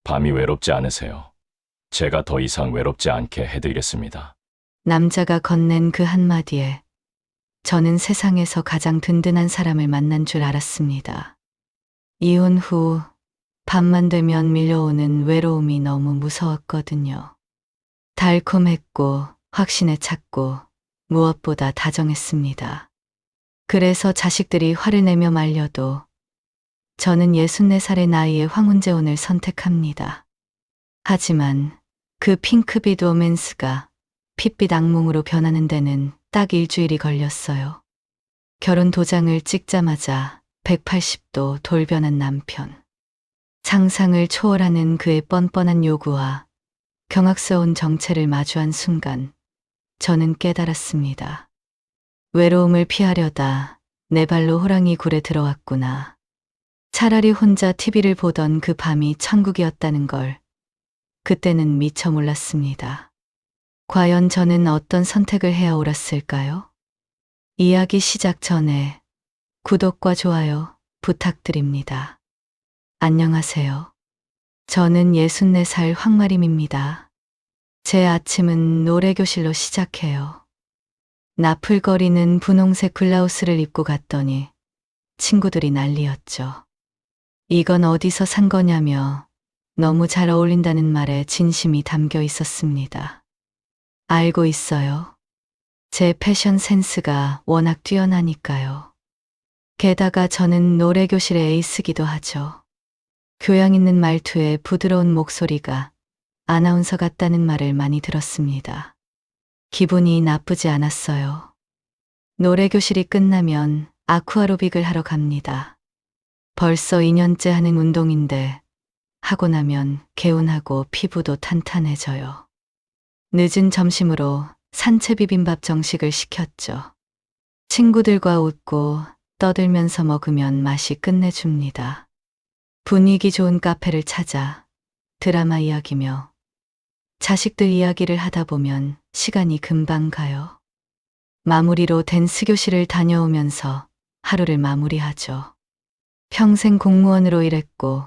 밤이 외롭지 않으세요? 제가 더 이상 외롭지 않게 해드리겠습니다. 남자가 건넨 그 한마디에 저는 세상에서 가장 든든한 사람을 만난 줄 알았습니다. 이혼 후 밤만 되면 밀려오는 외로움이 너무 무서웠거든요. 달콤했고 확신에 찼고 무엇보다 다정했습니다. 그래서 자식들이 화를 내며 말려도 저는 64살의 나이에 황혼재혼을 선택합니다. 하지만 그 핑크빛 로맨스가 핏빛 악몽으로 변하는 데는 딱 일주일이 걸렸어요. 결혼 도장을 찍자마자 180도 돌변한 남편. 상상을 초월하는 그의 뻔뻔한 요구와 경악스러운 정체를 마주한 순간 저는 깨달았습니다. 외로움을 피하려다 내 발로 호랑이 굴에 들어왔구나. 차라리 혼자 TV를 보던 그 밤이 천국이었다는 걸 그때는 미처 몰랐습니다. 과연 저는 어떤 선택을 해야 옳았을까요? 이야기 시작 전에 구독과 좋아요 부탁드립니다. 안녕하세요. 저는 64살 황마림입니다. 제 아침은 노래교실로 시작해요. 나풀거리는 분홍색 블라우스를 입고 갔더니 친구들이 난리였죠. 이건 어디서 산 거냐며 너무 잘 어울린다는 말에 진심이 담겨 있었습니다. 알고 있어요. 제 패션 센스가 워낙 뛰어나니까요. 게다가 저는 노래교실의 에이스기도 하죠. 교양 있는 말투에 부드러운 목소리가 아나운서 같다는 말을 많이 들었습니다. 기분이 나쁘지 않았어요. 노래교실이 끝나면 아쿠아로빅을 하러 갑니다. 벌써 2년째 하는 운동인데 하고 나면 개운하고 피부도 탄탄해져요. 늦은 점심으로 산채 비빔밥 정식을 시켰죠. 친구들과 웃고 떠들면서 먹으면 맛이 끝내줍니다. 분위기 좋은 카페를 찾아 드라마 이야기며 자식들 이야기를 하다 보면 시간이 금방 가요. 마무리로 댄스 교실을 다녀오면서 하루를 마무리하죠. 평생 공무원으로 일했고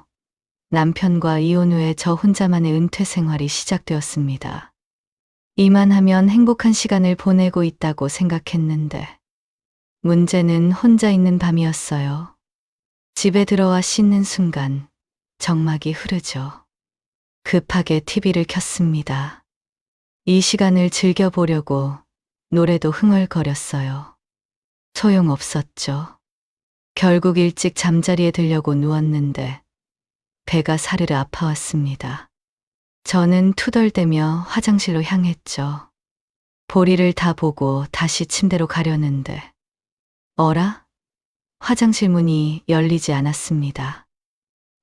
남편과 이혼 후에 저 혼자만의 은퇴 생활이 시작되었습니다. 이만하면 행복한 시간을 보내고 있다고 생각했는데 문제는 혼자 있는 밤이었어요. 집에 들어와 씻는 순간 정막이 흐르죠. 급하게 TV를 켰습니다. 이 시간을 즐겨보려고 노래도 흥얼거렸어요. 소용없었죠. 결국 일찍 잠자리에 들려고 누웠는데 배가 사르르 아파왔습니다. 저는 투덜대며 화장실로 향했죠. 볼일을 다 보고 다시 침대로 가려는데 어라? 화장실 문이 열리지 않았습니다.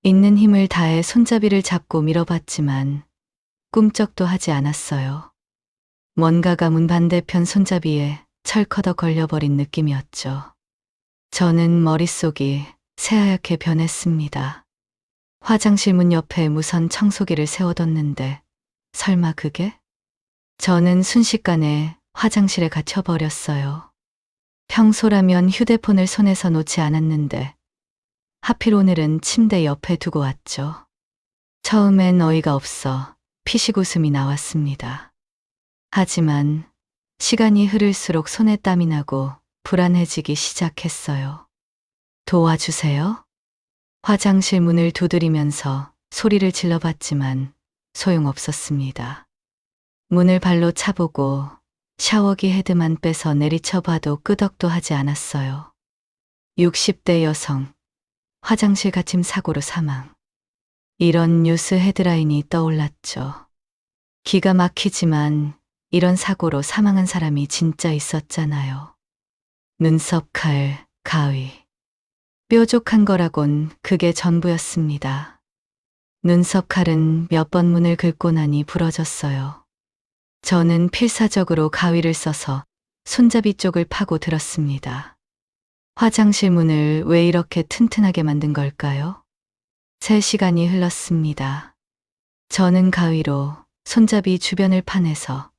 있는 힘을 다해 손잡이를 잡고 밀어봤지만 꿈쩍도 하지 않았어요. 뭔가가 문 반대편 손잡이에 철커덕 걸려버린 느낌이었죠. 저는 머릿속이 새하얗게 변했습니다. 화장실 문 옆에 무선 청소기를 세워뒀는데 설마 그게? 저는 순식간에 화장실에 갇혀버렸어요. 평소라면 휴대폰을 손에서 놓지 않았는데 하필 오늘은 침대 옆에 두고 왔죠. 처음엔 어이가 없어 피식 웃음이 나왔습니다. 하지만 시간이 흐를수록 손에 땀이 나고 불안해지기 시작했어요. 도와주세요. 화장실 문을 두드리면서 소리를 질러봤지만 소용없었습니다. 문을 발로 차보고 샤워기 헤드만 빼서 내리쳐봐도 끄덕도 하지 않았어요. 60대 여성, 화장실 갇힘 사고로 사망. 이런 뉴스 헤드라인이 떠올랐죠. 기가 막히지만 이런 사고로 사망한 사람이 진짜 있었잖아요. 눈썹 칼, 가위. 뾰족한 거라곤 그게 전부였습니다. 눈썹 칼은 몇 번 문을 긁고 나니 부러졌어요. 저는 필사적으로 가위를 써서 손잡이 쪽을 파고 들었습니다. 화장실 문을 왜 이렇게 튼튼하게 만든 걸까요? 3시간이 흘렀습니다. 저는 가위로 손잡이 주변을 파내서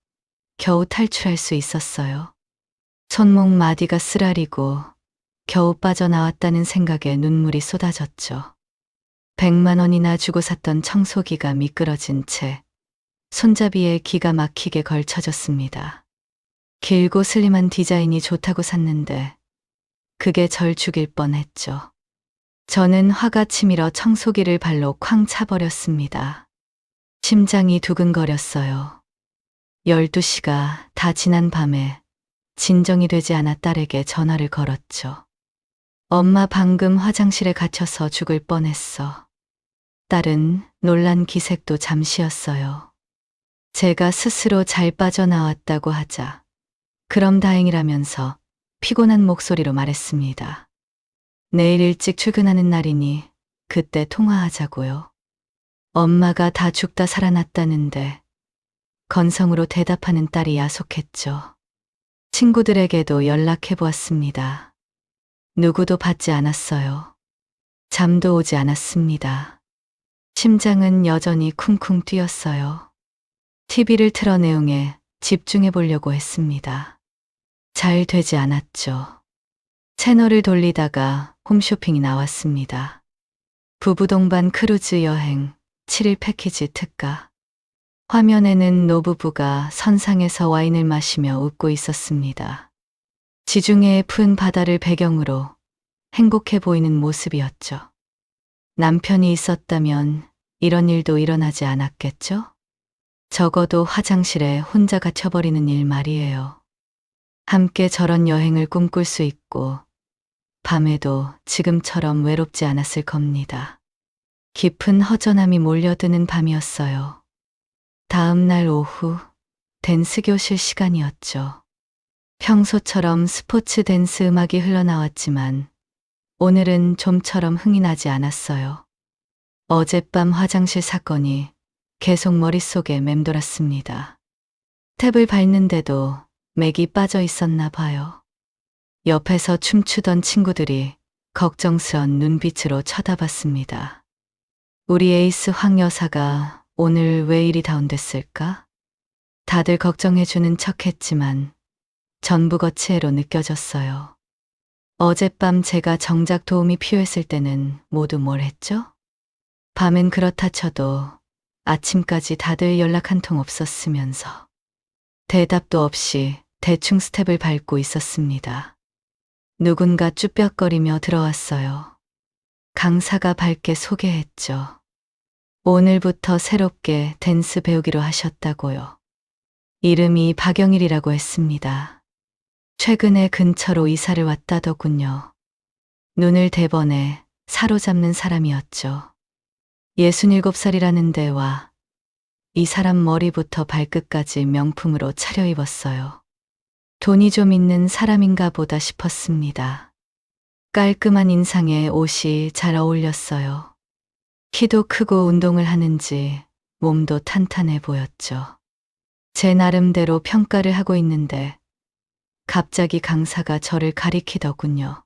겨우 탈출할 수 있었어요. 손목 마디가 쓰라리고 겨우 빠져나왔다는 생각에 눈물이 쏟아졌죠. 100만 원이나 주고 샀던 청소기가 미끄러진 채 손잡이에 기가 막히게 걸쳐졌습니다. 길고 슬림한 디자인이 좋다고 샀는데 그게 절 죽일 뻔했죠. 저는 화가 치밀어 청소기를 발로 쾅 차버렸습니다. 심장이 두근거렸어요. 12시가 다 지난 밤에 진정이 되지 않아 딸에게 전화를 걸었죠. 엄마 방금 화장실에 갇혀서 죽을 뻔했어. 딸은 놀란 기색도 잠시였어요. 제가 스스로 잘 빠져나왔다고 하자 그럼 다행이라면서 피곤한 목소리로 말했습니다. 내일 일찍 출근하는 날이니 그때 통화하자고요. 엄마가 다 죽다 살아났다는데 건성으로 대답하는 딸이 야속했죠. 친구들에게도 연락해 보았습니다. 누구도 받지 않았어요. 잠도 오지 않았습니다. 심장은 여전히 쿵쿵 뛰었어요. TV를 틀어 내용에 집중해 보려고 했습니다. 잘 되지 않았죠. 채널을 돌리다가 홈쇼핑이 나왔습니다. 부부 동반 크루즈 여행 7일 패키지 특가. 화면에는 노부부가 선상에서 와인을 마시며 웃고 있었습니다. 지중해의 푸른 바다를 배경으로 행복해 보이는 모습이었죠. 남편이 있었다면 이런 일도 일어나지 않았겠죠? 적어도 화장실에 혼자 갇혀버리는 일 말이에요. 함께 저런 여행을 꿈꿀 수 있고 밤에도 지금처럼 외롭지 않았을 겁니다. 깊은 허전함이 몰려드는 밤이었어요. 다음 날 오후 댄스 교실 시간이었죠. 평소처럼 스포츠 댄스 음악이 흘러나왔지만 오늘은 좀처럼 흥이 나지 않았어요. 어젯밤 화장실 사건이 계속 머릿속에 맴돌았습니다. 탭을 밟는데도 맥이 빠져 있었나 봐요. 옆에서 춤추던 친구들이 걱정스런 눈빛으로 쳐다봤습니다. 우리 에이스 황 여사가 오늘 왜 이리 다운됐을까? 다들 걱정해주는 척했지만 전부 거치애로 느껴졌어요. 어젯밤 제가 정작 도움이 필요했을 때는 모두 뭘 했죠? 밤엔 그렇다 쳐도 아침까지 다들 연락 한 통 없었으면서 대답도 없이 대충 스텝을 밟고 있었습니다. 누군가 쭈뼛거리며 들어왔어요. 강사가 밝게 소개했죠. 오늘부터 새롭게 댄스 배우기로 하셨다고요. 이름이 박영일이라고 했습니다. 최근에 근처로 이사를 왔다더군요. 눈을 대번에 사로잡는 사람이었죠. 67살이라는 데와 이 사람 머리부터 발끝까지 명품으로 차려입었어요. 돈이 좀 있는 사람인가 보다 싶었습니다. 깔끔한 인상에 옷이 잘 어울렸어요. 키도 크고 운동을 하는지 몸도 탄탄해 보였죠. 제 나름대로 평가를 하고 있는데 갑자기 강사가 저를 가리키더군요.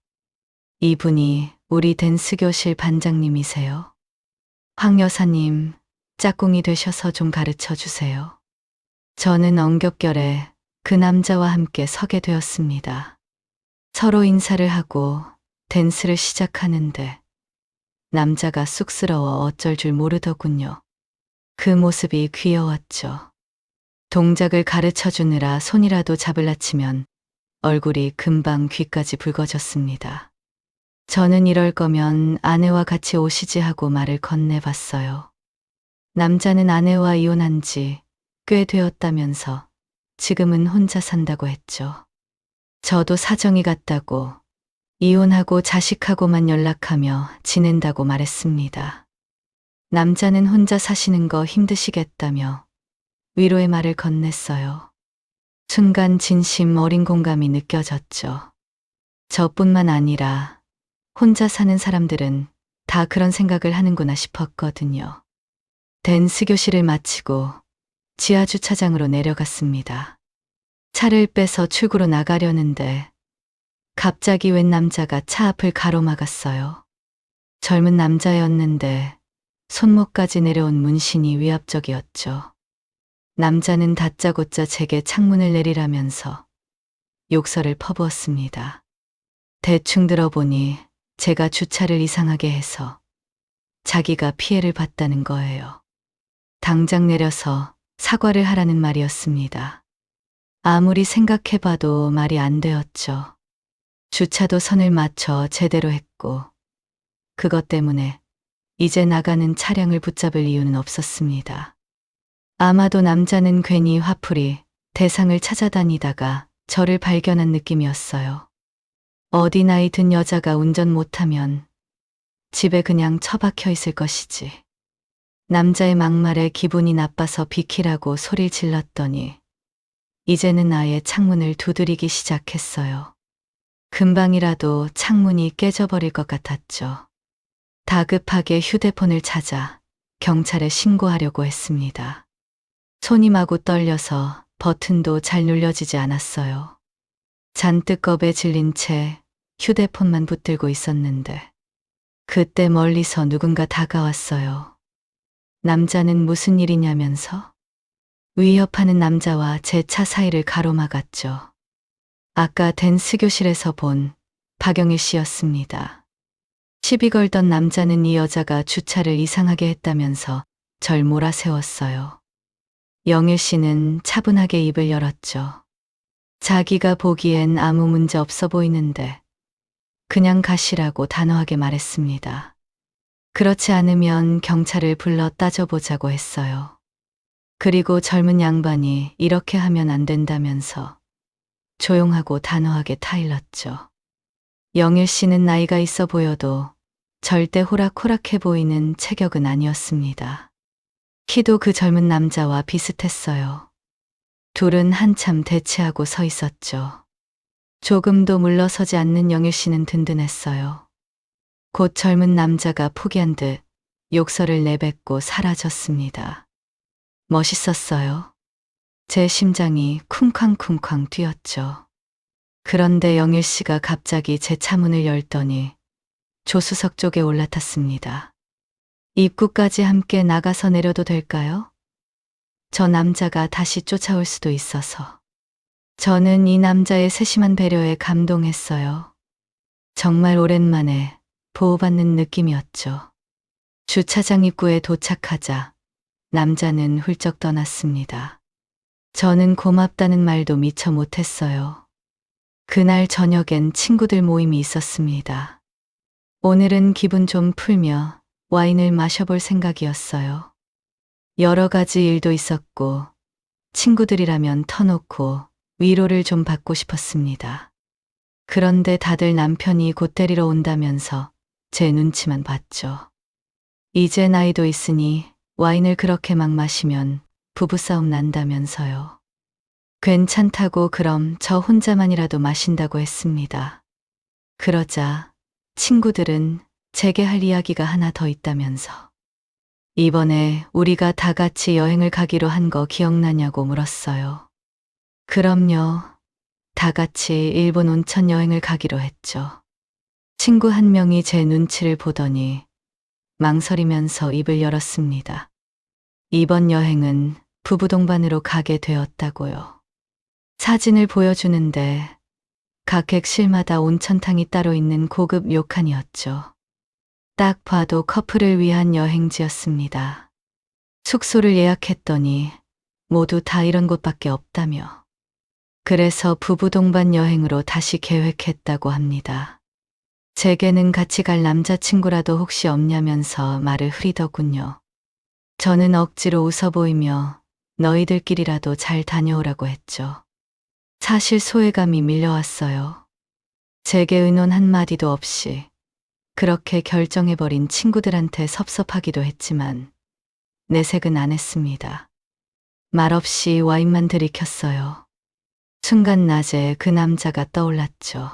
이분이 우리 댄스 교실 반장님이세요? 황 여사님, 짝꿍이 되셔서 좀 가르쳐 주세요. 저는 엉겹결에 그 남자와 함께 서게 되었습니다. 서로 인사를 하고 댄스를 시작하는데 남자가 쑥스러워 어쩔 줄 모르더군요. 그 모습이 귀여웠죠. 동작을 가르쳐 주느라 손이라도 잡을라 치면 얼굴이 금방 귀까지 붉어졌습니다. 저는 이럴 거면 아내와 같이 오시지 하고 말을 건네봤어요. 남자는 아내와 이혼한 지 꽤 되었다면서 지금은 혼자 산다고 했죠. 저도 사정이 같다고 이혼하고 자식하고만 연락하며 지낸다고 말했습니다. 남자는 혼자 사시는 거 힘드시겠다며 위로의 말을 건넸어요. 순간 진심 어린 공감이 느껴졌죠. 저뿐만 아니라 혼자 사는 사람들은 다 그런 생각을 하는구나 싶었거든요. 댄스 교실을 마치고 지하 주차장으로 내려갔습니다. 차를 빼서 출구로 나가려는데 갑자기 웬 남자가 차 앞을 가로막았어요. 젊은 남자였는데 손목까지 내려온 문신이 위압적이었죠. 남자는 다짜고짜 제게 창문을 내리라면서 욕설을 퍼부었습니다. 대충 들어보니 제가 주차를 이상하게 해서 자기가 피해를 봤다는 거예요. 당장 내려서 사과를 하라는 말이었습니다. 아무리 생각해봐도 말이 안 되었죠. 주차도 선을 맞춰 제대로 했고, 그것 때문에 이제 나가는 차량을 붙잡을 이유는 없었습니다. 아마도 남자는 괜히 화풀이 대상을 찾아다니다가 저를 발견한 느낌이었어요. 어디 나이 든 여자가 운전 못하면 집에 그냥 처박혀 있을 것이지. 남자의 막말에 기분이 나빠서 비키라고 소리를 질렀더니 이제는 아예 창문을 두드리기 시작했어요. 금방이라도 창문이 깨져버릴 것 같았죠. 다급하게 휴대폰을 찾아 경찰에 신고하려고 했습니다. 손이 마구 떨려서 버튼도 잘 눌려지지 않았어요. 잔뜩 겁에 질린 채 휴대폰만 붙들고 있었는데 그때 멀리서 누군가 다가왔어요. 남자는 무슨 일이냐면서 위협하는 남자와 제 차 사이를 가로막았죠. 아까 댄스 교실에서 본 박영일 씨였습니다. 시비 걸던 남자는 이 여자가 주차를 이상하게 했다면서 절 몰아세웠어요. 영일 씨는 차분하게 입을 열었죠. 자기가 보기엔 아무 문제 없어 보이는데 그냥 가시라고 단호하게 말했습니다. 그렇지 않으면 경찰을 불러 따져보자고 했어요. 그리고 젊은 양반이 이렇게 하면 안 된다면서 조용하고 단호하게 타일렀죠. 영일 씨는 나이가 있어 보여도 절대 호락호락해 보이는 체격은 아니었습니다. 키도 그 젊은 남자와 비슷했어요. 둘은 한참 대치하고 서 있었죠. 조금도 물러서지 않는 영일 씨는 든든했어요. 곧 젊은 남자가 포기한 듯 욕설을 내뱉고 사라졌습니다. 멋있었어요. 제 심장이 쿵쾅쿵쾅 뛰었죠. 그런데 영일 씨가 갑자기 제 차문을 열더니 조수석 쪽에 올라탔습니다. 입구까지 함께 나가서 내려도 될까요? 저 남자가 다시 쫓아올 수도 있어서. 저는 이 남자의 세심한 배려에 감동했어요. 정말 오랜만에 보호받는 느낌이었죠. 주차장 입구에 도착하자 남자는 훌쩍 떠났습니다. 저는 고맙다는 말도 미처 못했어요. 그날 저녁엔 친구들 모임이 있었습니다. 오늘은 기분 좀 풀며 와인을 마셔볼 생각이었어요. 여러 가지 일도 있었고 친구들이라면 터놓고 위로를 좀 받고 싶었습니다. 그런데 다들 남편이 곧 데리러 온다면서 제 눈치만 봤죠. 이제 나이도 있으니 와인을 그렇게 막 마시면 부부싸움 난다면서요. 괜찮다고 그럼 저 혼자만이라도 마신다고 했습니다. 그러자 친구들은 제게 할 이야기가 하나 더 있다면서 이번에 우리가 다 같이 여행을 가기로 한 거 기억나냐고 물었어요. 그럼요. 다 같이 일본 온천 여행을 가기로 했죠. 친구 한 명이 제 눈치를 보더니 망설이면서 입을 열었습니다. 이번 여행은 부부 동반으로 가게 되었다고요. 사진을 보여주는데 각 객실마다 온천탕이 따로 있는 고급 료칸이었죠. 딱 봐도 커플을 위한 여행지였습니다. 숙소를 예약했더니 모두 다 이런 곳밖에 없다며. 그래서 부부 동반 여행으로 다시 계획했다고 합니다. 제게는 같이 갈 남자친구라도 혹시 없냐면서 말을 흐리더군요. 저는 억지로 웃어 보이며 너희들끼리라도 잘 다녀오라고 했죠. 사실 소외감이 밀려왔어요. 제게 의논 한마디도 없이 그렇게 결정해버린 친구들한테 섭섭하기도 했지만 내색은 안 했습니다. 말없이 와인만 들이켰어요. 순간 낮에 그 남자가 떠올랐죠.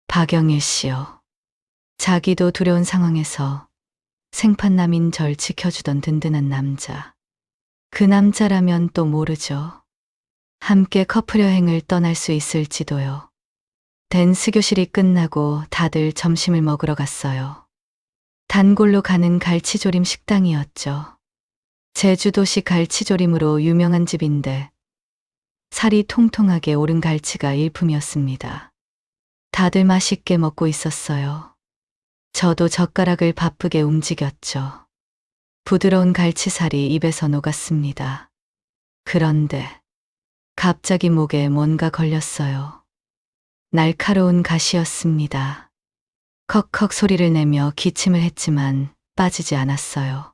박영일 씨요. 자기도 두려운 상황에서 생판남인 절 지켜주던 든든한 남자. 그 남자라면 또 모르죠. 함께 커플 여행을 떠날 수 있을지도요. 댄스 교실이 끝나고 다들 점심을 먹으러 갔어요. 단골로 가는 갈치조림 식당이었죠. 제주도식 갈치조림으로 유명한 집인데 살이 통통하게 오른 갈치가 일품이었습니다. 다들 맛있게 먹고 있었어요. 저도 젓가락을 바쁘게 움직였죠. 부드러운 갈치살이 입에서 녹았습니다. 그런데 갑자기 목에 뭔가 걸렸어요. 날카로운 가시였습니다. 컥컥 소리를 내며 기침을 했지만 빠지지 않았어요.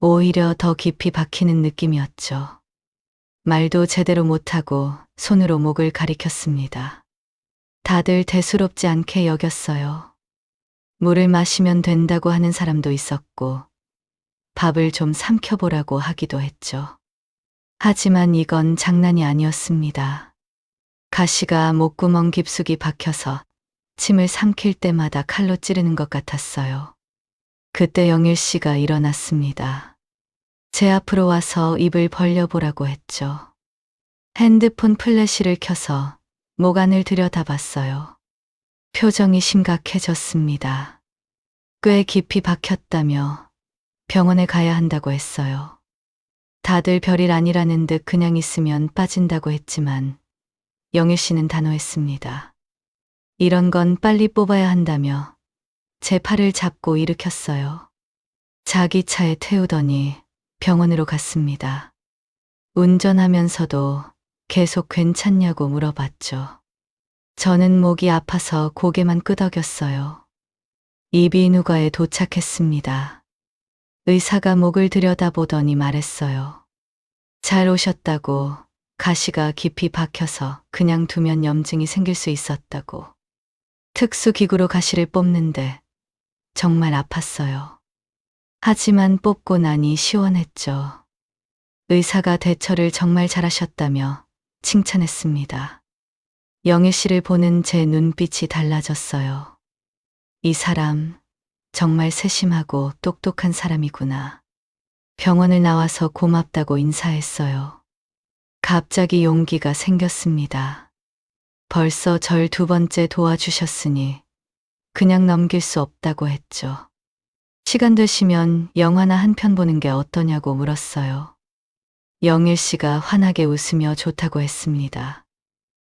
오히려 더 깊이 박히는 느낌이었죠. 말도 제대로 못하고 손으로 목을 가리켰습니다. 다들 대수롭지 않게 여겼어요. 물을 마시면 된다고 하는 사람도 있었고, 밥을 좀 삼켜보라고 하기도 했죠. 하지만 이건 장난이 아니었습니다. 가시가 목구멍 깊숙이 박혀서 침을 삼킬 때마다 칼로 찌르는 것 같았어요. 그때 영일 씨가 일어났습니다. 제 앞으로 와서 입을 벌려보라고 했죠. 핸드폰 플래시를 켜서 목 안을 들여다봤어요. 표정이 심각해졌습니다. 꽤 깊이 박혔다며 병원에 가야 한다고 했어요. 다들 별일 아니라는 듯 그냥 있으면 빠진다고 했지만 영일 씨는 단호했습니다. 이런 건 빨리 뽑아야 한다며 제 팔을 잡고 일으켰어요. 자기 차에 태우더니 병원으로 갔습니다. 운전하면서도 계속 괜찮냐고 물어봤죠. 저는 목이 아파서 고개만 끄덕였어요. 이비인후과에 도착했습니다. 의사가 목을 들여다보더니 말했어요. 잘 오셨다고. 가시가 깊이 박혀서 그냥 두면 염증이 생길 수 있었다고. 특수기구로 가시를 뽑는데 정말 아팠어요. 하지만 뽑고 나니 시원했죠. 의사가 대처를 정말 잘하셨다며 칭찬했습니다. 영일 씨를 보는 제 눈빛이 달라졌어요. 이 사람 정말 세심하고 똑똑한 사람이구나. 병원을 나와서 고맙다고 인사했어요. 갑자기 용기가 생겼습니다. 벌써 절 2번째 도와주셨으니 그냥 넘길 수 없다고 했죠. 시간 되시면 영화나 한 편 보는 게 어떠냐고 물었어요. 영일 씨가 환하게 웃으며 좋다고 했습니다.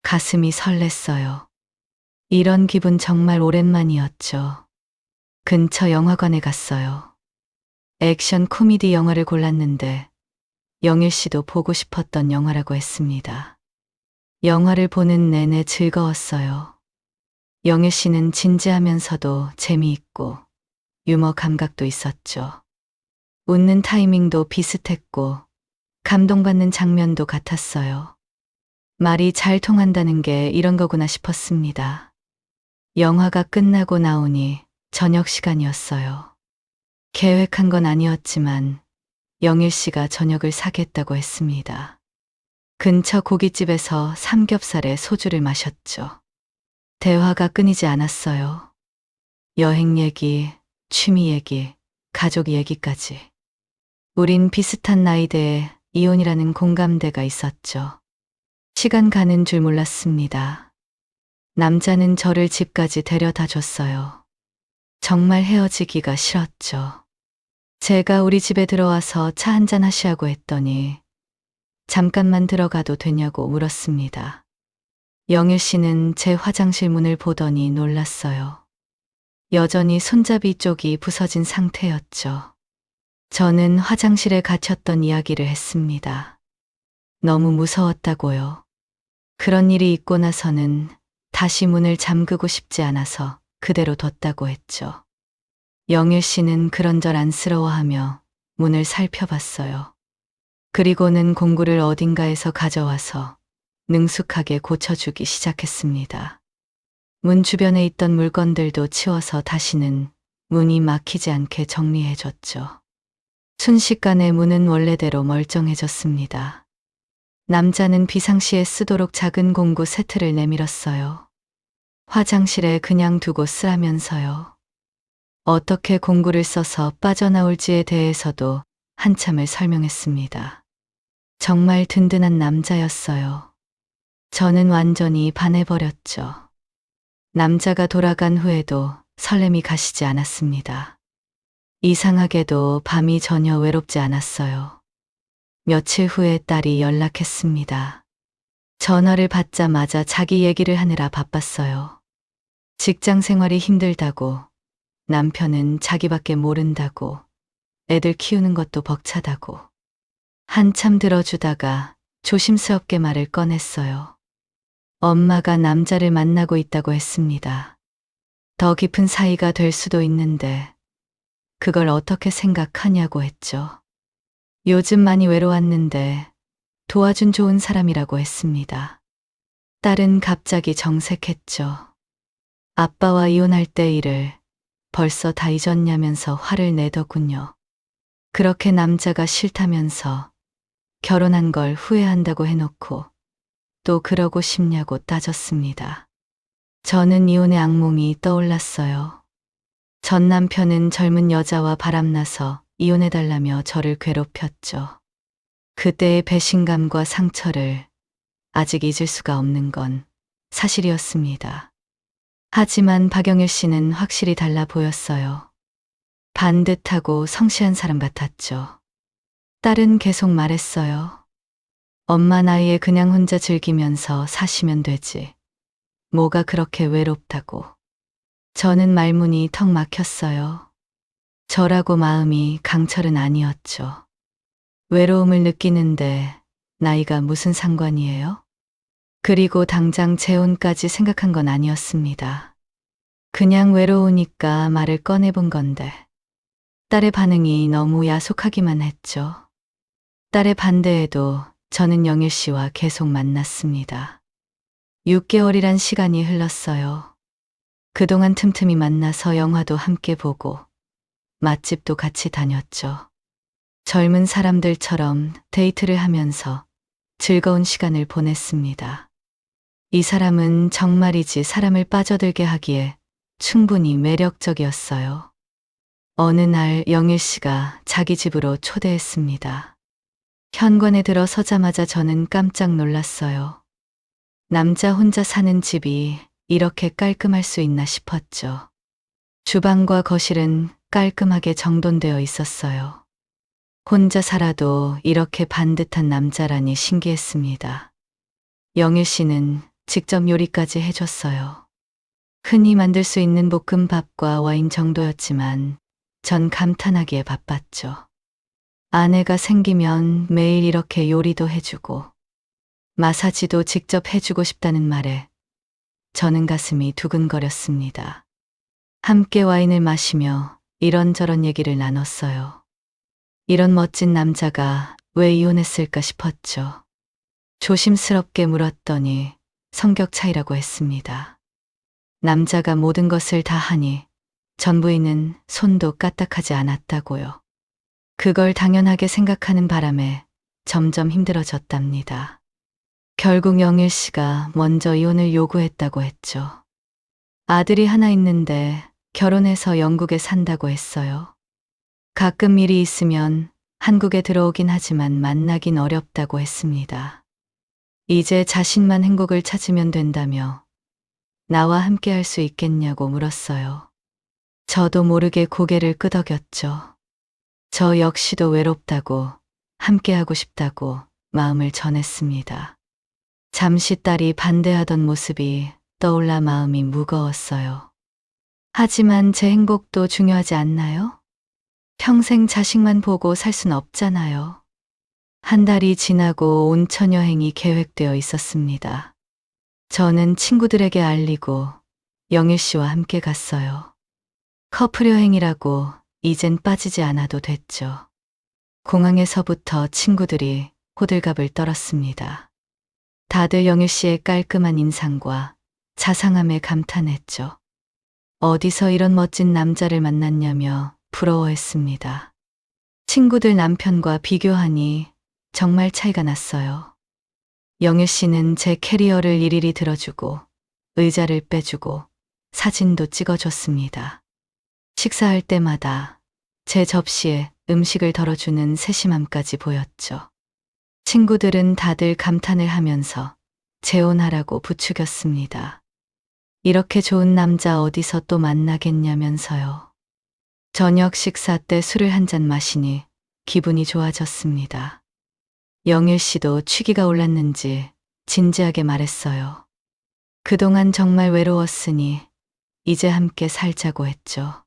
가슴이 설렜어요. 이런 기분 정말 오랜만이었죠. 근처 영화관에 갔어요. 액션 코미디 영화를 골랐는데 영일 씨도 보고 싶었던 영화라고 했습니다. 영화를 보는 내내 즐거웠어요. 영일 씨는 진지하면서도 재미있고 유머 감각도 있었죠. 웃는 타이밍도 비슷했고 감동받는 장면도 같았어요. 말이 잘 통한다는 게 이런 거구나 싶었습니다. 영화가 끝나고 나오니 저녁 시간이었어요. 계획한 건 아니었지만 영일 씨가 저녁을 사겠다고 했습니다. 근처 고깃집에서 삼겹살에 소주를 마셨죠. 대화가 끊이지 않았어요. 여행 얘기, 취미 얘기, 가족 얘기까지. 우린 비슷한 나이대에 이혼이라는 공감대가 있었죠. 시간 가는 줄 몰랐습니다. 남자는 저를 집까지 데려다 줬어요. 정말 헤어지기가 싫었죠. 제가 우리 집에 들어와서 차 한잔 하시라고 했더니 잠깐만 들어가도 되냐고 물었습니다. 영일 씨는 제 화장실 문을 보더니 놀랐어요. 여전히 손잡이 쪽이 부서진 상태였죠. 저는 화장실에 갇혔던 이야기를 했습니다. 너무 무서웠다고요. 그런 일이 있고 나서는 다시 문을 잠그고 싶지 않아서 그대로 뒀다고 했죠. 영일 씨는 그런절 안쓰러워하며 문을 살펴봤어요. 그리고는 공구를 어딘가에서 가져와서 능숙하게 고쳐주기 시작했습니다. 문 주변에 있던 물건들도 치워서 다시는 문이 막히지 않게 정리해줬죠. 순식간에 문은 원래대로 멀쩡해졌습니다. 남자는 비상시에 쓰도록 작은 공구 세트를 내밀었어요. 화장실에 그냥 두고 쓰라면서요. 어떻게 공구를 써서 빠져나올지에 대해서도 한참을 설명했습니다. 정말 든든한 남자였어요. 저는 완전히 반해버렸죠. 남자가 돌아간 후에도 설렘이 가시지 않았습니다. 이상하게도 밤이 전혀 외롭지 않았어요. 며칠 후에 딸이 연락했습니다. 전화를 받자마자 자기 얘기를 하느라 바빴어요. 직장 생활이 힘들다고, 남편은 자기밖에 모른다고, 애들 키우는 것도 벅차다고. 한참 들어주다가 조심스럽게 말을 꺼냈어요. 엄마가 남자를 만나고 있다고 했습니다. 더 깊은 사이가 될 수도 있는데 그걸 어떻게 생각하냐고 했죠. 요즘 많이 외로웠는데 도와준 좋은 사람이라고 했습니다. 딸은 갑자기 정색했죠. 아빠와 이혼할 때 일을 벌써 다 잊었냐면서 화를 내더군요. 그렇게 남자가 싫다면서 결혼한 걸 후회한다고 해놓고 또 그러고 싶냐고 따졌습니다. 저는 이혼의 악몽이 떠올랐어요. 전 남편은 젊은 여자와 바람나서 이혼해달라며 저를 괴롭혔죠. 그때의 배신감과 상처를 아직 잊을 수가 없는 건 사실이었습니다. 하지만 박영일 씨는 확실히 달라 보였어요. 반듯하고 성실한 사람 같았죠. 딸은 계속 말했어요. 엄마 나이에 그냥 혼자 즐기면서 사시면 되지. 뭐가 그렇게 외롭다고. 저는 말문이 턱 막혔어요. 저라고 마음이 강철은 아니었죠. 외로움을 느끼는데 나이가 무슨 상관이에요? 그리고 당장 재혼까지 생각한 건 아니었습니다. 그냥 외로우니까 말을 꺼내본 건데 딸의 반응이 너무 야속하기만 했죠. 딸의 반대에도 저는 영일 씨와 계속 만났습니다. 6개월이란 시간이 흘렀어요. 그동안 틈틈이 만나서 영화도 함께 보고 맛집도 같이 다녔죠. 젊은 사람들처럼 데이트를 하면서 즐거운 시간을 보냈습니다. 이 사람은 정말이지 사람을 빠져들게 하기에 충분히 매력적이었어요. 어느 날 영일 씨가 자기 집으로 초대했습니다. 현관에 들어서자마자 저는 깜짝 놀랐어요. 남자 혼자 사는 집이 이렇게 깔끔할 수 있나 싶었죠. 주방과 거실은 깔끔하게 정돈되어 있었어요. 혼자 살아도 이렇게 반듯한 남자라니 신기했습니다. 영일 씨는 직접 요리까지 해줬어요. 흔히 만들 수 있는 볶음밥과 와인 정도였지만 전 감탄하기에 바빴죠. 아내가 생기면 매일 이렇게 요리도 해주고 마사지도 직접 해주고 싶다는 말에 저는 가슴이 두근거렸습니다. 함께 와인을 마시며 이런저런 얘기를 나눴어요. 이런 멋진 남자가 왜 이혼했을까 싶었죠. 조심스럽게 물었더니 성격 차이라고 했습니다. 남자가 모든 것을 다 하니 전 부인은 손도 까딱하지 않았다고요. 그걸 당연하게 생각하는 바람에 점점 힘들어졌답니다. 결국 영일 씨가 먼저 이혼을 요구했다고 했죠. 아들이 하나 있는데 결혼해서 영국에 산다고 했어요. 가끔 일이 있으면 한국에 들어오긴 하지만 만나긴 어렵다고 했습니다. 이제 자신만 행복을 찾으면 된다며 나와 함께 할 수 있겠냐고 물었어요. 저도 모르게 고개를 끄덕였죠. 저 역시도 외롭다고 함께하고 싶다고 마음을 전했습니다. 잠시 딸이 반대하던 모습이 떠올라 마음이 무거웠어요. 하지만 제 행복도 중요하지 않나요? 평생 자식만 보고 살 순 없잖아요. 한 달이 지나고 온천 여행이 계획되어 있었습니다. 저는 친구들에게 알리고 영일 씨와 함께 갔어요. 커플 여행이라고 이젠 빠지지 않아도 됐죠. 공항에서부터 친구들이 호들갑을 떨었습니다. 다들 영일 씨의 깔끔한 인상과 자상함에 감탄했죠. 어디서 이런 멋진 남자를 만났냐며 부러워했습니다. 친구들 남편과 비교하니 정말 차이가 났어요. 영일 씨는 제 캐리어를 일일이 들어주고 의자를 빼주고 사진도 찍어줬습니다. 식사할 때마다 제 접시에 음식을 덜어주는 세심함까지 보였죠. 친구들은 다들 감탄을 하면서 재혼하라고 부추겼습니다. 이렇게 좋은 남자 어디서 또 만나겠냐면서요. 저녁 식사 때 술을 한 잔 마시니 기분이 좋아졌습니다. 영일 씨도 취기가 올랐는지 진지하게 말했어요. 그동안 정말 외로웠으니 이제 함께 살자고 했죠.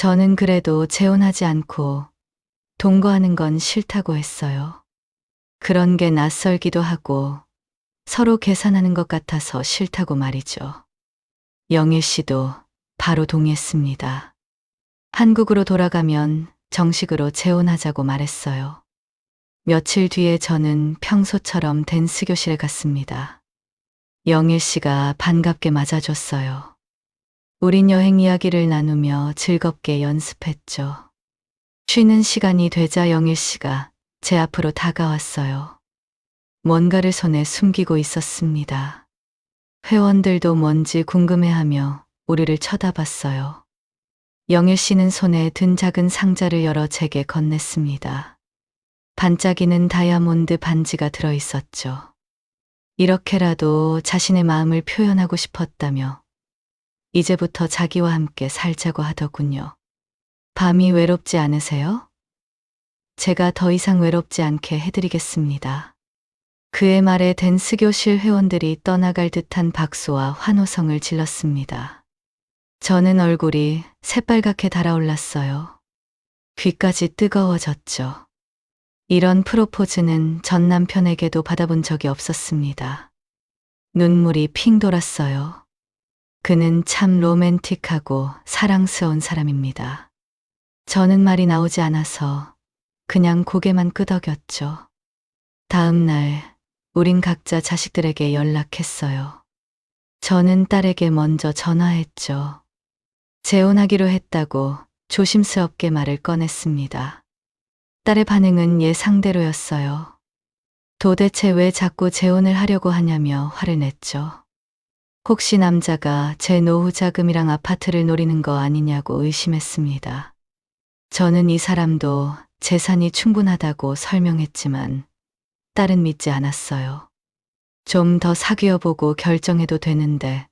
저는 그래도 재혼하지 않고 동거하는 건 싫다고 했어요. 그런 게 낯설기도 하고 서로 계산하는 것 같아서 싫다고 말이죠. 영일 씨도 바로 동의했습니다. 한국으로 돌아가면 정식으로 재혼하자고 말했어요. 며칠 뒤에 저는 평소처럼 댄스 교실에 갔습니다. 영일 씨가 반갑게 맞아줬어요. 우린 여행 이야기를 나누며 즐겁게 연습했죠. 쉬는 시간이 되자 영일 씨가 제 앞으로 다가왔어요. 뭔가를 손에 숨기고 있었습니다. 회원들도 뭔지 궁금해하며 우리를 쳐다봤어요. 영일 씨는 손에 든 작은 상자를 열어 제게 건넸습니다. 반짝이는 다이아몬드 반지가 들어 있었죠. 이렇게라도 자신의 마음을 표현하고 싶었다며 이제부터 자기와 함께 살자고 하더군요. 밤이 외롭지 않으세요? 제가 더 이상 외롭지 않게 해드리겠습니다. 그의 말에 댄스 교실 회원들이 떠나갈 듯한 박수와 환호성을 질렀습니다. 저는 얼굴이 새빨갛게 달아올랐어요. 귀까지 뜨거워졌죠. 이런 프로포즈는 전 남편에게도 받아본 적이 없었습니다. 눈물이 핑 돌았어요. 그는 참 로맨틱하고 사랑스러운 사람입니다. 저는 말이 나오지 않아서 그냥 고개만 끄덕였죠. 다음 날, 우린 각자 자식들에게 연락했어요. 저는 딸에게 먼저 전화했죠. 재혼하기로 했다고 조심스럽게 말을 꺼냈습니다. 딸의 반응은 예상대로였어요. 도대체 왜 자꾸 재혼을 하려고 하냐며 화를 냈죠. 혹시 남자가 제 노후 자금이랑 아파트를 노리는 거 아니냐고 의심했습니다. 저는 이 사람도 재산이 충분하다고 설명했지만 딸은 믿지 않았어요. 좀 더 사귀어보고 결정해도 되는데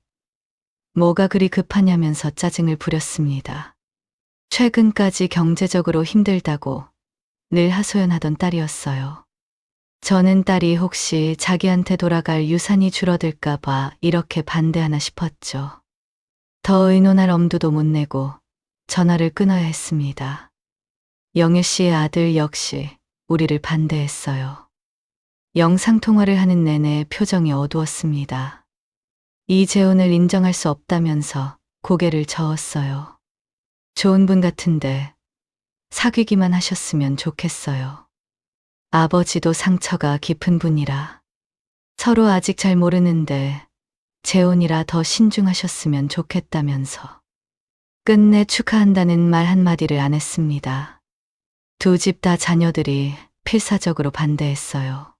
뭐가 그리 급하냐면서 짜증을 부렸습니다. 최근까지 경제적으로 힘들다고 늘 하소연하던 딸이었어요. 저는 딸이 혹시 자기한테 돌아갈 유산이 줄어들까봐 이렇게 반대하나 싶었죠. 더 의논할 엄두도 못 내고 전화를 끊어야 했습니다. 영애 씨의 아들 역시 우리를 반대했어요. 영상통화를 하는 내내 표정이 어두웠습니다. 이 재혼을 인정할 수 없다면서 고개를 저었어요. 좋은 분 같은데 사귀기만 하셨으면 좋겠어요. 아버지도 상처가 깊은 분이라 서로 아직 잘 모르는데 재혼이라 더 신중하셨으면 좋겠다면서 끝내 축하한다는 말 한마디를 안 했습니다. 두 집 다 자녀들이 필사적으로 반대했어요.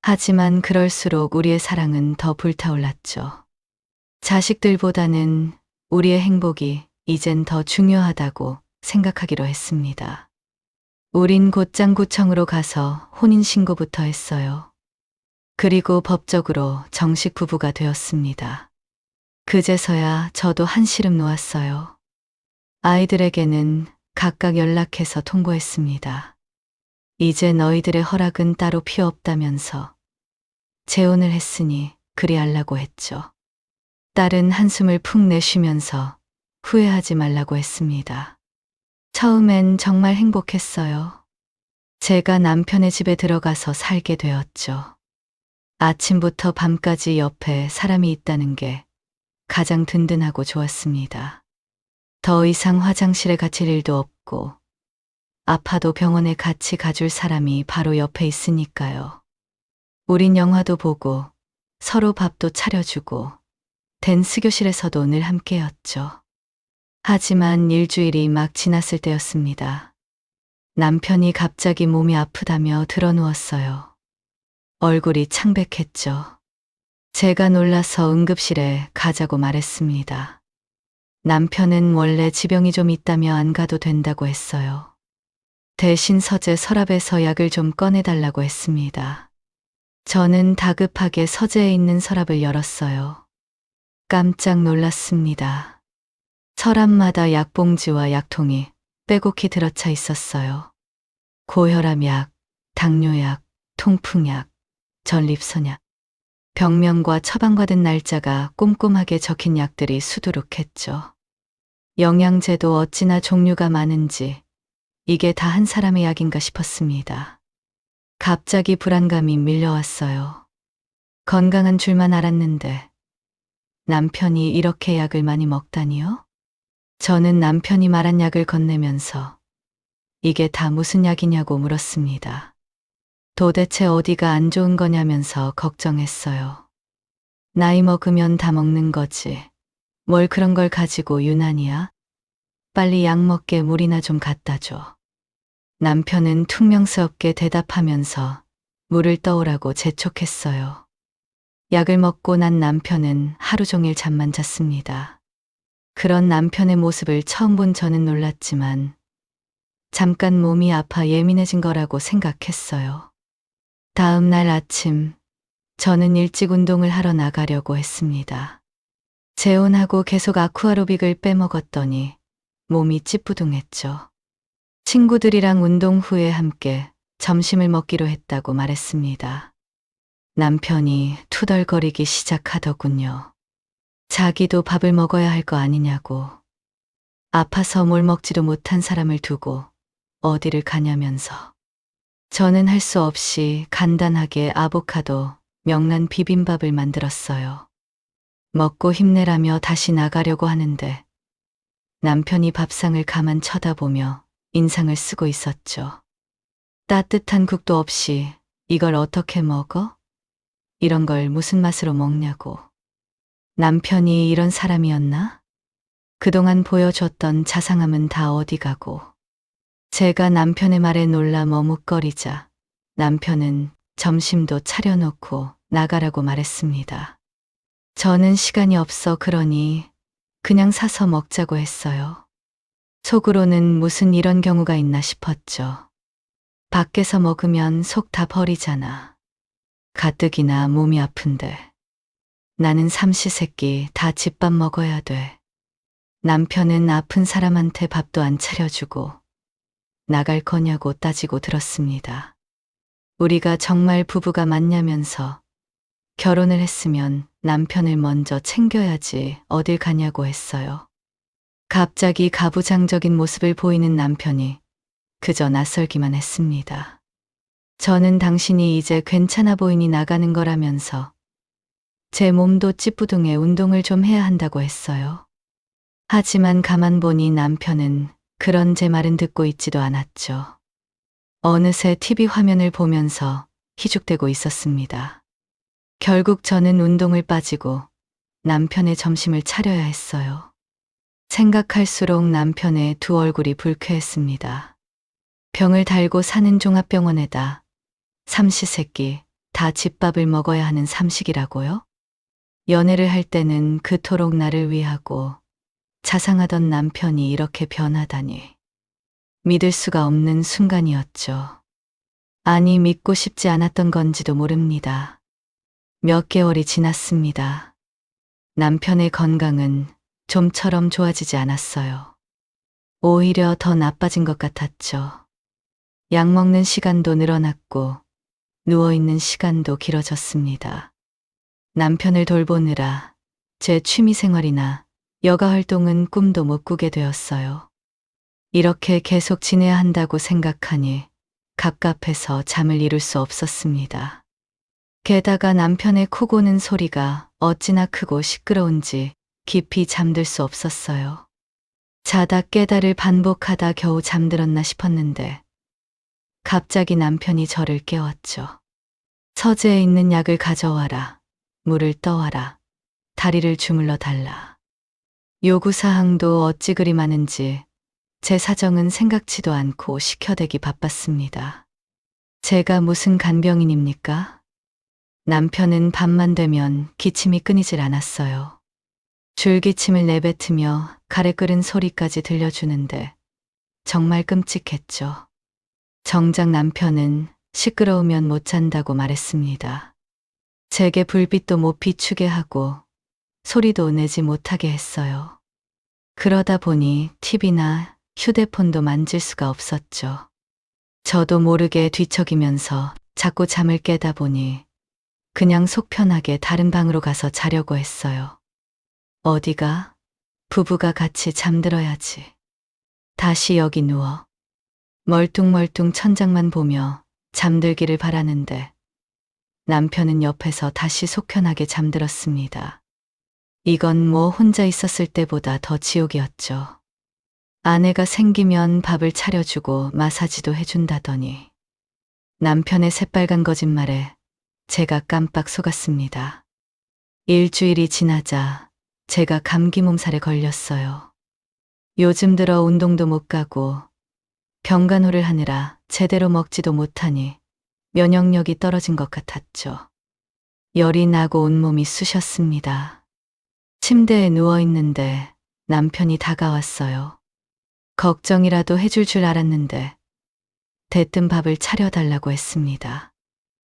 하지만 그럴수록 우리의 사랑은 더 불타올랐죠. 자식들보다는 우리의 행복이 이젠 더 중요하다고 생각하기로 했습니다. 우린 곧장구청으로 가서 혼인신고부터 했어요. 그리고 법적으로 정식 부부가 되었습니다. 그제서야 저도 한시름 놓았어요. 아이들에게는 각각 연락해서 통보했습니다. 이제 너희들의 허락은 따로 필요 없다면서 재혼을 했으니 그리 하려고 했죠. 딸은 한숨을 푹 내쉬면서 후회하지 말라고 했습니다. 처음엔 정말 행복했어요. 제가 남편의 집에 들어가서 살게 되었죠. 아침부터 밤까지 옆에 사람이 있다는 게 가장 든든하고 좋았습니다. 더 이상 화장실에 갇힐 일도 없고 아파도 병원에 같이 가줄 사람이 바로 옆에 있으니까요. 우린 영화도 보고 서로 밥도 차려주고 댄스 교실에서도 늘 함께였죠. 하지만 일주일이 막 지났을 때였습니다. 남편이 갑자기 몸이 아프다며 드러누웠어요. 얼굴이 창백했죠. 제가 놀라서 응급실에 가자고 말했습니다. 남편은 원래 지병이 좀 있다며 안 가도 된다고 했어요. 대신 서재 서랍에서 약을 좀 꺼내달라고 했습니다. 저는 다급하게 서재에 있는 서랍을 열었어요. 깜짝 놀랐습니다. 서랍마다 약봉지와 약통이 빼곡히 들어차 있었어요. 고혈압약, 당뇨약, 통풍약, 전립선약, 병명과 처방받은 날짜가 꼼꼼하게 적힌 약들이 수두룩했죠. 영양제도 어찌나 종류가 많은지 이게 다 한 사람의 약인가 싶었습니다. 갑자기 불안감이 밀려왔어요. 건강한 줄만 알았는데 남편이 이렇게 약을 많이 먹다니요? 저는 남편이 말한 약을 건네면서 이게 다 무슨 약이냐고 물었습니다. 도대체 어디가 안 좋은 거냐면서 걱정했어요. 나이 먹으면 다 먹는 거지. 뭘 그런 걸 가지고 유난이야? 빨리 약 먹게 물이나 좀 갖다 줘. 남편은 퉁명스럽게 대답하면서 물을 떠오라고 재촉했어요. 약을 먹고 난 남편은 하루 종일 잠만 잤습니다. 그런 남편의 모습을 처음 본 저는 놀랐지만 잠깐 몸이 아파 예민해진 거라고 생각했어요. 다음 날 아침, 저는 일찍 운동을 하러 나가려고 했습니다. 재혼하고 계속 아쿠아로빅을 빼먹었더니 몸이 찌뿌둥했죠. 친구들이랑 운동 후에 함께 점심을 먹기로 했다고 말했습니다. 남편이 투덜거리기 시작하더군요. 자기도 밥을 먹어야 할 거 아니냐고. 아파서 뭘 먹지도 못한 사람을 두고 어디를 가냐면서. 저는 할 수 없이 간단하게 아보카도, 명란 비빔밥을 만들었어요. 먹고 힘내라며 다시 나가려고 하는데 남편이 밥상을 가만 쳐다보며 인상을 쓰고 있었죠. 따뜻한 국도 없이 이걸 어떻게 먹어? 이런 걸 무슨 맛으로 먹냐고. 남편이 이런 사람이었나? 그동안 보여줬던 자상함은 다 어디 가고. 제가 남편의 말에 놀라 머뭇거리자 남편은 점심도 차려놓고 나가라고 말했습니다. 저는 시간이 없어 그러니 그냥 사서 먹자고 했어요. 속으로는 무슨 이런 경우가 있나 싶었죠. 밖에서 먹으면 속 다 버리잖아. 가뜩이나 몸이 아픈데. 나는 삼시세끼 다 집밥 먹어야 돼. 남편은 아픈 사람한테 밥도 안 차려주고 나갈 거냐고 따지고 들었습니다. 우리가 정말 부부가 맞냐면서 결혼을 했으면 남편을 먼저 챙겨야지 어딜 가냐고 했어요. 갑자기 가부장적인 모습을 보이는 남편이 그저 낯설기만 했습니다. 저는 당신이 이제 괜찮아 보이니 나가는 거라면서 제 몸도 찌뿌둥해 운동을 좀 해야 한다고 했어요. 하지만 가만 보니 남편은 그런 제 말은 듣고 있지도 않았죠. 어느새 TV 화면을 보면서 희죽대고 있었습니다. 결국 저는 운동을 빠지고 남편의 점심을 차려야 했어요. 생각할수록 남편의 두 얼굴이 불쾌했습니다. 병을 달고 사는 종합병원에다 삼시세끼 다 집밥을 먹어야 하는 삼식이라고요? 연애를 할 때는 그토록 나를 위하고 자상하던 남편이 이렇게 변하다니. 믿을 수가 없는 순간이었죠. 아니, 믿고 싶지 않았던 건지도 모릅니다. 몇 개월이 지났습니다. 남편의 건강은 좀처럼 좋아지지 않았어요. 오히려 더 나빠진 것 같았죠. 약 먹는 시간도 늘어났고 누워있는 시간도 길어졌습니다. 남편을 돌보느라 제 취미생활이나 여가 활동은 꿈도 못 꾸게 되었어요. 이렇게 계속 지내야 한다고 생각하니 갑갑해서 잠을 이룰 수 없었습니다. 게다가 남편의 코 고는 소리가 어찌나 크고 시끄러운지 깊이 잠들 수 없었어요. 자다 깨다를 반복하다 겨우 잠들었나 싶었는데 갑자기 남편이 저를 깨웠죠. 서재에 있는 약을 가져와라. 물을 떠와라. 다리를 주물러 달라. 요구사항도 어찌 그리 많은지 제 사정은 생각지도 않고 시켜대기 바빴습니다. 제가 무슨 간병인입니까? 남편은 밤만 되면 기침이 끊이질 않았어요. 줄기침을 내뱉으며 가래 끓은 소리까지 들려주는데 정말 끔찍했죠. 정작 남편은 시끄러우면 못 잔다고 말했습니다. 제게 불빛도 못 비추게 하고 소리도 내지 못하게 했어요. 그러다 보니 TV나 휴대폰도 만질 수가 없었죠. 저도 모르게 뒤척이면서 자꾸 잠을 깨다 보니 그냥 속 편하게 다른 방으로 가서 자려고 했어요. 어디가? 부부가 같이 잠들어야지. 다시 여기 누워 멀뚱멀뚱 천장만 보며 잠들기를 바라는데 남편은 옆에서 다시 속편하게 잠들었습니다. 이건 뭐 혼자 있었을 때보다 더 지옥이었죠. 아내가 생기면 밥을 차려주고 마사지도 해준다더니 남편의 새빨간 거짓말에 제가 깜빡 속았습니다. 일주일이 지나자 제가 감기 몸살에 걸렸어요. 요즘 들어 운동도 못 가고 병간호를 하느라 제대로 먹지도 못하니 면역력이 떨어진 것 같았죠. 열이 나고 온몸이 쑤셨습니다. 침대에 누워 있는데 남편이 다가왔어요. 걱정이라도 해줄 줄 알았는데 대뜸 밥을 차려달라고 했습니다.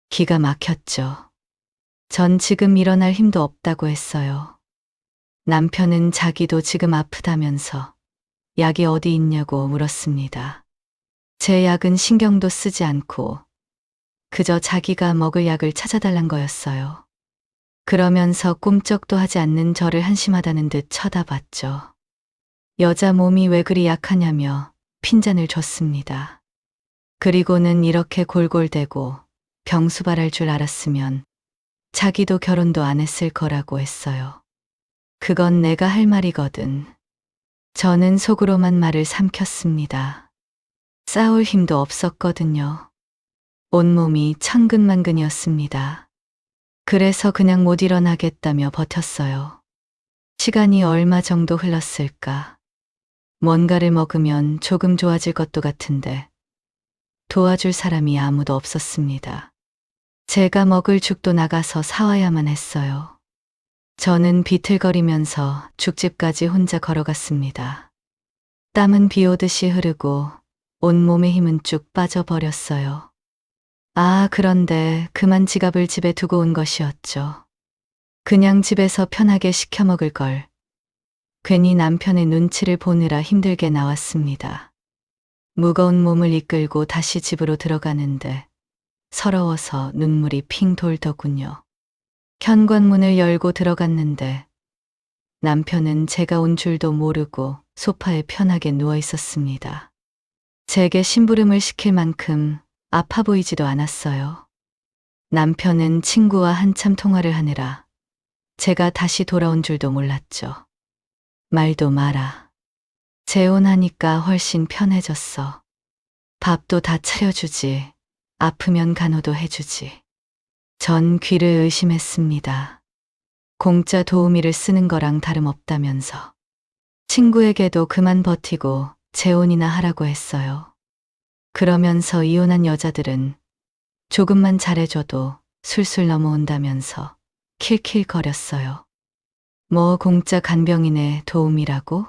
기가 막혔죠. 전 지금 일어날 힘도 없다고 했어요. 남편은 자기도 지금 아프다면서 약이 어디 있냐고 물었습니다. 제 약은 신경도 쓰지 않고 그저 자기가 먹을 약을 찾아달란 거였어요. 그러면서 꿈쩍도 하지 않는 저를 한심하다는 듯 쳐다봤죠. 여자 몸이 왜 그리 약하냐며 핀잔을 줬습니다. 그리고는 이렇게 골골대고 병수발할 줄 알았으면 자기도 결혼도 안 했을 거라고 했어요. 그건 내가 할 말이거든. 저는 속으로만 말을 삼켰습니다. 싸울 힘도 없었거든요. 온몸이 천근만근이었습니다. 그래서 그냥 못 일어나겠다며 버텼어요. 시간이 얼마 정도 흘렀을까? 뭔가를 먹으면 조금 좋아질 것도 같은데 도와줄 사람이 아무도 없었습니다. 제가 먹을 죽도 나가서 사와야만 했어요. 저는 비틀거리면서 죽집까지 혼자 걸어갔습니다. 땀은 비 오듯이 흐르고 온몸의 힘은 쭉 빠져버렸어요. 아, 그런데 그만 지갑을 집에 두고 온 것이었죠. 그냥 집에서 편하게 시켜 먹을 걸. 괜히 남편의 눈치를 보느라 힘들게 나왔습니다. 무거운 몸을 이끌고 다시 집으로 들어가는데 서러워서 눈물이 핑 돌더군요. 현관문을 열고 들어갔는데 남편은 제가 온 줄도 모르고 소파에 편하게 누워 있었습니다. 제게 심부름을 시킬 만큼 아파 보이지도 않았어요. 남편은 친구와 한참 통화를 하느라 제가 다시 돌아온 줄도 몰랐죠. 말도 마라. 재혼하니까 훨씬 편해졌어. 밥도 다 차려주지. 아프면 간호도 해주지. 전 귀를 의심했습니다. 공짜 도우미를 쓰는 거랑 다름없다면서. 친구에게도 그만 버티고 재혼이나 하라고 했어요. 그러면서 이혼한 여자들은 조금만 잘해줘도 술술 넘어온다면서 킬킬거렸어요. 뭐 공짜 간병인의 도움이라고?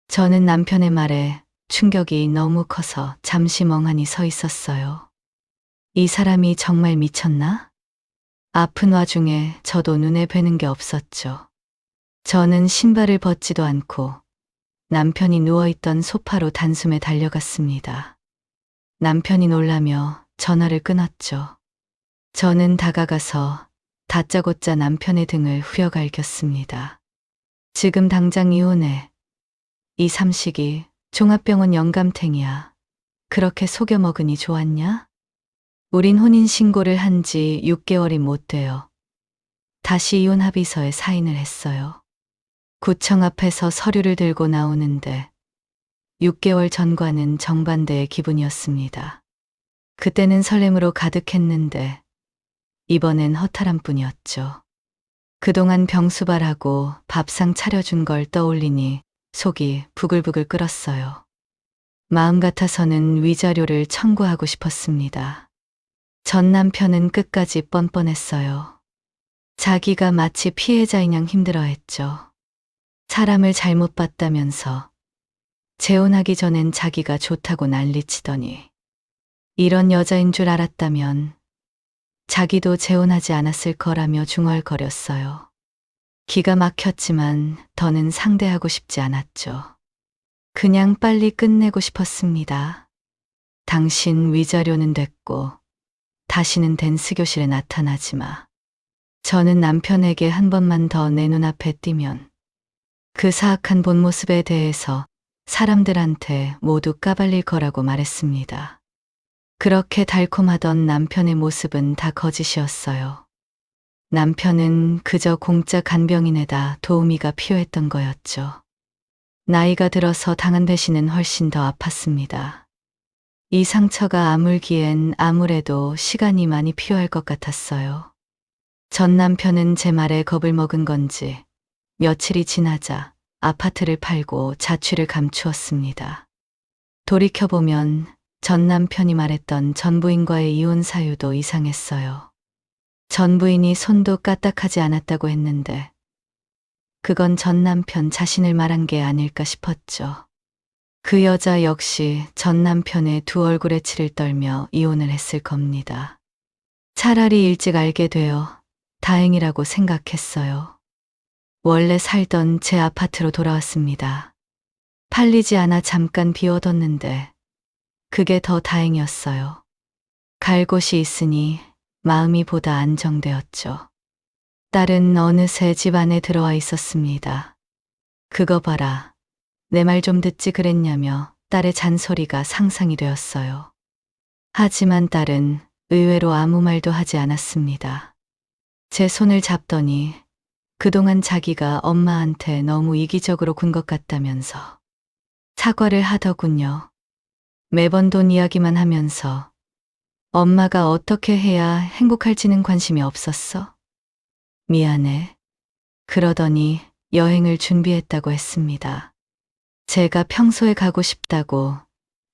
저는 남편의 말에 충격이 너무 커서 잠시 멍하니 서 있었어요. 이 사람이 정말 미쳤나? 아픈 와중에 저도 눈에 뵈는 게 없었죠. 저는 신발을 벗지도 않고 남편이 누워있던 소파로 단숨에 달려갔습니다. 남편이 놀라며 전화를 끊었죠. 저는 다가가서 다짜고짜 남편의 등을 후려갈겼습니다. 지금 당장 이혼해. 이 삼식이 종합병원 영감탱이야. 그렇게 속여 먹으니 좋았냐? 우린 혼인신고를 한 지 6개월이 못 돼요. 다시 이혼 합의서에 사인을 했어요. 구청 앞에서 서류를 들고 나오는데 6개월 전과는 정반대의 기분이었습니다. 그때는 설렘으로 가득했는데 이번엔 허탈한 뿐이었죠. 그동안 병수발하고 밥상 차려준 걸 떠올리니 속이 부글부글 끓었어요. 마음 같아서는 위자료를 청구하고 싶었습니다. 전 남편은 끝까지 뻔뻔했어요. 자기가 마치 피해자인 양 힘들어했죠. 사람을 잘못 봤다면서 재혼하기 전엔 자기가 좋다고 난리치더니 이런 여자인 줄 알았다면 자기도 재혼하지 않았을 거라며 중얼거렸어요. 기가 막혔지만 더는 상대하고 싶지 않았죠. 그냥 빨리 끝내고 싶었습니다. 당신 위자료는 됐고 다시는 댄스교실에 나타나지 마. 저는 남편에게 한 번만 더 내 눈앞에 띄면 그 사악한 본 모습에 대해서 사람들한테 모두 까발릴 거라고 말했습니다. 그렇게 달콤하던 남편의 모습은 다 거짓이었어요. 남편은 그저 공짜 간병인에다 도우미가 필요했던 거였죠. 나이가 들어서 당한 배신은 훨씬 더 아팠습니다. 이 상처가 아물기엔 아무래도 시간이 많이 필요할 것 같았어요. 전 남편은 제 말에 겁을 먹은 건지 며칠이 지나자 아파트를 팔고 자취를 감추었습니다. 돌이켜보면 전 남편이 말했던 전 부인과의 이혼 사유도 이상했어요. 전 부인이 손도 까딱하지 않았다고 했는데 그건 전 남편 자신을 말한 게 아닐까 싶었죠. 그 여자 역시 전 남편의 두 얼굴에 치를 떨며 이혼을 했을 겁니다. 차라리 일찍 알게 되어 다행이라고 생각했어요. 원래 살던 제 아파트로 돌아왔습니다. 팔리지 않아 잠깐 비워뒀는데 그게 더 다행이었어요. 갈 곳이 있으니 마음이 보다 안정되었죠. 딸은 어느새 집 안에 들어와 있었습니다. 그거 봐라. 내 말 좀 듣지 그랬냐며 딸의 잔소리가 상상이 되었어요. 하지만 딸은 의외로 아무 말도 하지 않았습니다. 제 손을 잡더니 그동안 자기가 엄마한테 너무 이기적으로 군 것 같다면서 사과를 하더군요. 매번 돈 이야기만 하면서 엄마가 어떻게 해야 행복할지는 관심이 없었어? 미안해. 그러더니 여행을 준비했다고 했습니다. 제가 평소에 가고 싶다고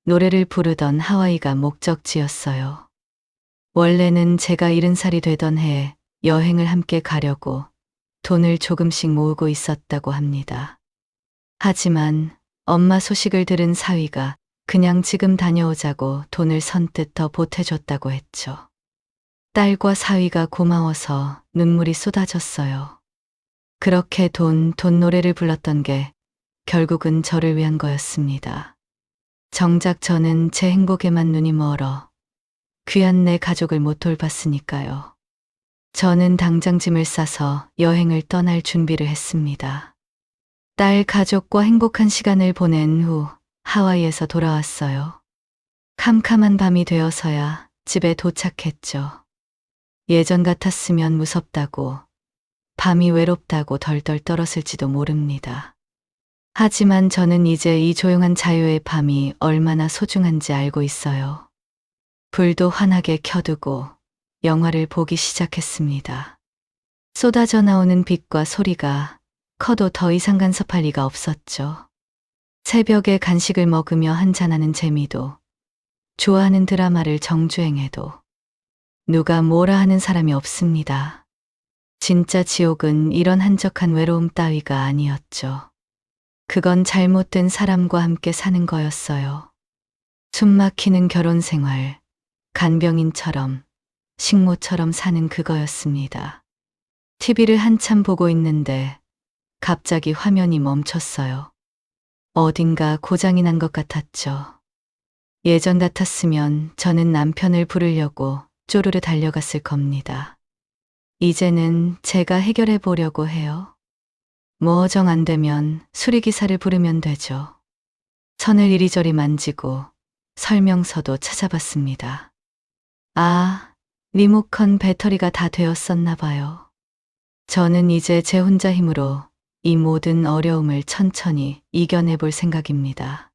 노래를 부르던 하와이가 목적지였어요. 원래는 제가 70살이 되던 해에 여행을 함께 가려고 돈을 조금씩 모으고 있었다고 합니다. 하지만 엄마 소식을 들은 사위가 그냥 지금 다녀오자고 돈을 선뜻 더 보태줬다고 했죠. 딸과 사위가 고마워서 눈물이 쏟아졌어요. 그렇게 돈 노래를 불렀던 게 결국은 저를 위한 거였습니다. 정작 저는 제 행복에만 눈이 멀어 귀한 내 가족을 못 돌봤으니까요. 저는 당장 짐을 싸서 여행을 떠날 준비를 했습니다. 딸 가족과 행복한 시간을 보낸 후 하와이에서 돌아왔어요. 캄캄한 밤이 되어서야 집에 도착했죠. 예전 같았으면 무섭다고, 밤이 외롭다고 덜덜 떨었을지도 모릅니다. 하지만 저는 이제 이 조용한 자유의 밤이 얼마나 소중한지 알고 있어요. 불도 환하게 켜두고 영화를 보기 시작했습니다. 쏟아져 나오는 빛과 소리가 커도 더 이상 간섭할 리가 없었죠. 새벽에 간식을 먹으며 한잔하는 재미도, 좋아하는 드라마를 정주행해도 누가 뭐라 하는 사람이 없습니다. 진짜 지옥은 이런 한적한 외로움 따위가 아니었죠. 그건 잘못된 사람과 함께 사는 거였어요. 숨막히는 결혼 생활, 간병인처럼, 식모처럼 사는 그거였습니다. TV를 한참 보고 있는데 갑자기 화면이 멈췄어요. 어딘가 고장이 난 것 같았죠. 예전 같았으면 저는 남편을 부르려고 쪼르르 달려갔을 겁니다. 이제는 제가 해결해 보려고 해요. 뭐 정 안 되면 수리기사를 부르면 되죠. 선을 이리저리 만지고 설명서도 찾아봤습니다. 아, 리모컨 배터리가 다 되었었나 봐요. 저는 이제 제 혼자 힘으로 이 모든 어려움을 천천히 이겨내 볼 생각입니다.